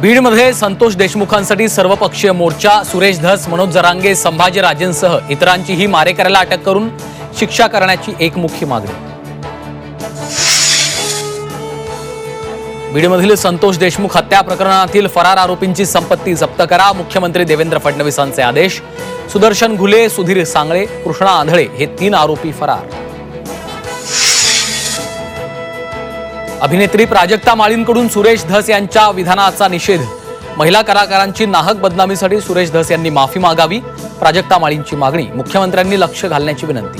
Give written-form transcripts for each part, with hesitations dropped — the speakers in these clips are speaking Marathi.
बीडमध्ये संतोष देशमुखांसाठी सर्वपक्षीय मोर्चा. सुरेश धस, मनोज जरांगे, संभाजी राजेंसह इतरांचीही मारेकऱ्याला अटक करून शिक्षा करण्याची एकमुखी मागणी. बीडमधील संतोष देशमुख हत्या प्रकरणातील फरार आरोपींची संपत्ती जप्त करा. मुख्यमंत्री देवेंद्र फडणवीसांचे आदेश. सुदर्शन घुले, सुधीर सांगळे, कृष्णा आंधळे हे 3 आरोपी फरार. अभिनेत्री प्राजक्ता माळींकडून सुरेश धस यांच्या विधानाचा निषेध. महिला कलाकारांची नाहक बदनामीसाठी सुरेश धस यांनी माफी मागावी. प्राजक्ता माळींची मागणी. मुख्यमंत्र्यांनी लक्ष घालण्याची विनंती.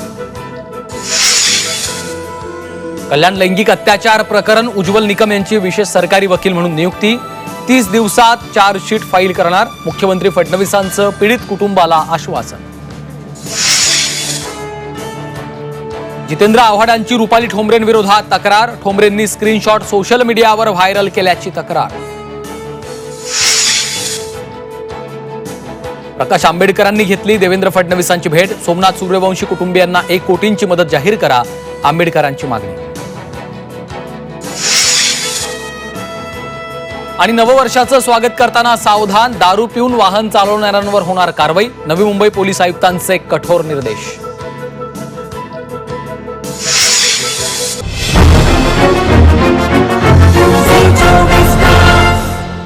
कल्याण लैंगिक अत्याचार प्रकरण. उज्ज्वल निकम यांची विशेष सरकारी वकील म्हणून नियुक्ती. 30 दिवसात चार्जशीट फाईल करणार. मुख्यमंत्री फडणवीसांचं पीडित कुटुंबाला आश्वासन. जितेंद्र आव्हाडांची रुपाली ठोंबरेंविरोधात तक्रार. ठोंबरेंनी स्क्रीनशॉट सोशल मीडियावर व्हायरल केल्याची तक्रार. प्रकाश आंबेडकरांनी घेतली देवेंद्र फडणवीसांची भेट. सोमनाथ सूर्यवंशी कुटुंबियांना 1 कोटींची मदत जाहीर करा. आंबेडकरांची मागणी. आणि नववर्षाचं स्वागत करताना सावधान. दारू पिऊन वाहन चालवणाऱ्यांवर होणार कारवाई. नवी मुंबई पोलीस आयुक्तांचे कठोर निर्देश.